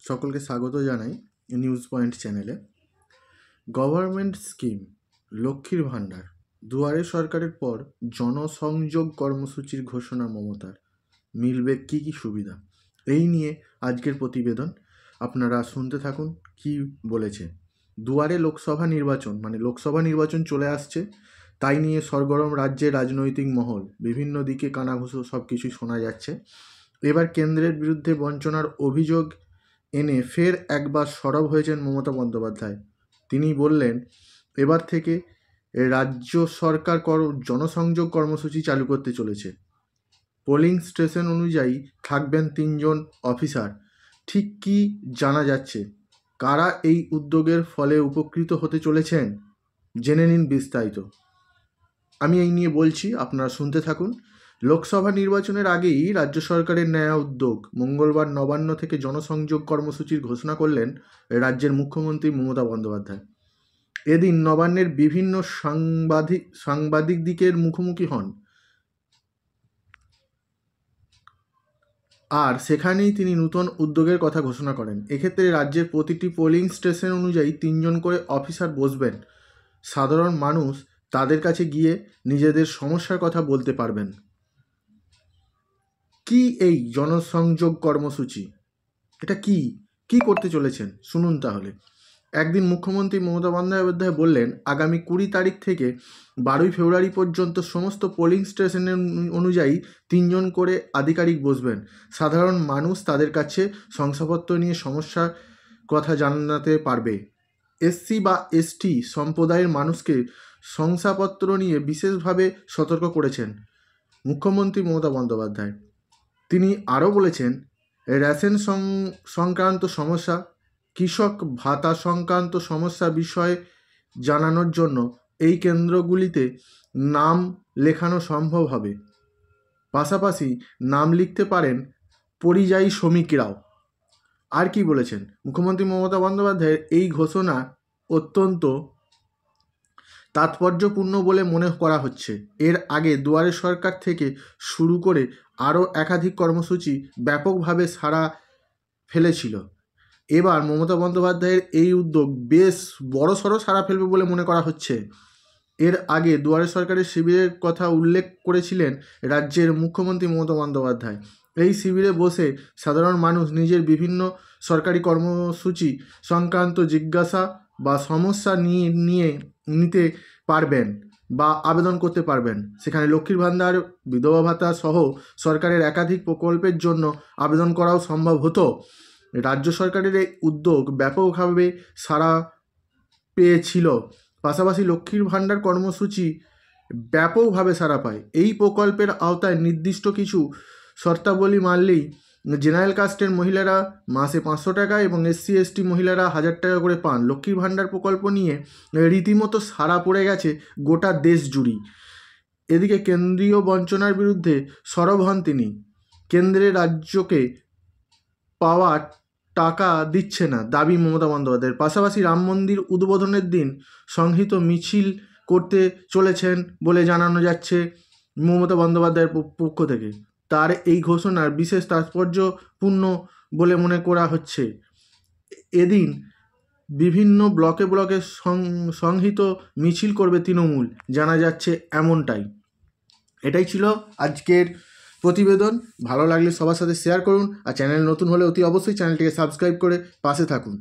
সকলকে স্বাগত জানাই নিউজ পয়েন্ট চ্যানেলে। গভর্নমেন্ট স্কিম লক্ষ্মীর ভাণ্ডার, দুয়ারে সরকারের পর জনসংযোগ কর্মসূচির ঘোষণা মমতার, মিলবে কী কী সুবিধা, এই নিয়ে আজকের প্রতিবেদন। আপনারা শুনতে থাকুন কি বলেছে। দুয়ারে লোকসভা নির্বাচন চলে আসছে, তাই নিয়ে সরগরম রাজ্যের রাজনৈতিক মহল, বিভিন্ন দিকে কানাঘুষো সব কিছুই শোনা যাচ্ছে। এবার কেন্দ্রের বিরুদ্ধে বঞ্চনার অভিযোগ এনে ফের একবার সরব হয়েছেন মমতা বন্দ্যোপাধ্যায়। তিনি বললেন, এবার থেকে রাজ্য সরকার জনসংযোগ কর্মসূচি চালু করতে চলেছে। পোলিং স্টেশন অনুযায়ী থাকবেন 3 জন অফিসার। ঠিক কি জানা যাচ্ছে, কারা এই উদ্যোগের ফলে উপকৃত হতে চলেছেন, জেনে নিন বিস্তারিত। আমি এই নিয়ে বলছি, আপনারা শুনতে থাকুন। লোকসভা নির্বাচনের আগেই রাজ্য সরকারের নেওয়া উদ্যোগ। মঙ্গলবার নবান্ন থেকে জনসংযোগ কর্মসূচির ঘোষণা করলেন রাজ্যের মুখ্যমন্ত্রী মমতা বন্দ্যোপাধ্যায়। এদিন নবান্নের বিভিন্ন সাংবাদিকদের মুখোমুখি হন, আর সেখানেই তিনি নতুন উদ্যোগের কথা ঘোষণা করেন। এক্ষেত্রে রাজ্যের প্রতিটি পোলিং স্টেশন অনুযায়ী 3 জন করে অফিসার বসবেন। সাধারণ মানুষ তাদের কাছে গিয়ে নিজেদের সমস্যার কথা বলতে পারবেন। কি এই জনসংযোগ কর্মসূচি, এটা কি করতে চলেছেন শুনুন তাহলে। একদিন মুখ্যমন্ত্রী মমতা বন্দ্যোপাধ্যায় বললেন, আগামী 20 তারিখ থেকে 12 ফেব্রুয়ারি পর্যন্ত সমস্ত পোলিং স্টেশনের অনুযায়ী 3 জন করে আধিকারিক বসবেন। সাধারণ মানুষ তাদের কাছে শংসাপত্র নিয়ে সমস্যার কথা জানাতে পারবে। এসসি বা এসটি সম্প্রদায়ের মানুষকে শংসাপত্র নিয়ে বিশেষভাবে সতর্ক করেছেন মুখ্যমন্ত্রী মমতা বন্দ্যোপাধ্যায়। তিনি আরও বলেছেন, রেশন সংক্রান্ত সমস্যা, কৃষক ভাতা সংক্রান্ত সমস্যা বিষয়ে জানানোর জন্য এই কেন্দ্রগুলিতে নাম লেখানো সম্ভব হবে। পাশাপাশি নাম লিখতে পারেন পরিযায়ী শ্রমিকরাও। আর কি বলেছেন মুখ্যমন্ত্রী মমতা বন্দ্যোপাধ্যায়ের এই ঘোষণা অত্যন্ত তাৎপর্যপূর্ণ বলে মনে করা হচ্ছে। এর আগে দুয়ারে সরকার থেকে শুরু করে আরও একাধিক কর্মসূচি ব্যাপকভাবে সাড়া ফেলেছিল। এবার মমতা বন্দ্যোপাধ্যায়ের এই উদ্যোগ বেশ বড়সড় সাড়া ফেলবে বলে মনে করা হচ্ছে। এর আগে দুয়ারে সরকারের শিবিরের কথা উল্লেখ করেছিলেন রাজ্যের মুখ্যমন্ত্রী মমতা বন্দ্যোপাধ্যায়। এই শিবিরে বসে সাধারণ মানুষ নিজের বিভিন্ন সরকারি কর্মসূচি সংক্রান্ত জিজ্ঞাসা বা সমস্যা নিতে পারবেন বা আবেদন করতে পারবেন। সেখানে লক্ষ্মীর ভাণ্ডার, বিধবা ভাতা সহ সরকারের একাধিক প্রকল্পের জন্য আবেদন করাও সম্ভব হতো। রাজ্য সরকারের এই উদ্যোগ ব্যাপকভাবে সাড়া পেয়েছিল। পাশাপাশি লক্ষ্মীর ভাণ্ডার কর্মসূচি ব্যাপকভাবে সাড়া পায়। এই প্রকল্পের আওতায় নির্দিষ্ট কিছু শর্তাবলী মানলেই জেনারেল কাস্টের মহিলারা মাসে 500 টাকা এবং এসসি এসটি মহিলারা 1000 টাকা করে পান। লক্ষ্মীর ভাণ্ডার প্রকল্প নিয়ে রীতিমতো সাড়া পড়ে গেছে গোটা দেশ জুড়ি। এদিকে কেন্দ্রীয় বঞ্চনার বিরুদ্ধে সরব হন তিনি। কেন্দ্রে রাজ্যকে পাওয়া টাকা দিচ্ছে না দাবি মমতা বন্দ্যোপাধ্যায়ের। পাশাপাশি রাম মন্দির উদ্বোধনের দিন সংহত মিছিল করতে চলেছেন বলে জানানো যাচ্ছে মমতা বন্দ্যোপাধ্যায়ের পক্ষ থেকে। তার এই ঘোষণার বিশেষ তাৎপর্যপূর্ণ বলে মনে করা হচ্ছে। এদিন বিভিন্ন ব্লকে সংহত মিছিল করবে তৃণমূল, জানা যাচ্ছে এমনটাই। এটাই ছিল আজকের প্রতিবেদন। ভালো লাগলে সবার সাথে শেয়ার করুন, আর চ্যানেল নতুন হলে অতি অবশ্যই চ্যানেলটিকে সাবস্ক্রাইব করে পাশে থাকুন।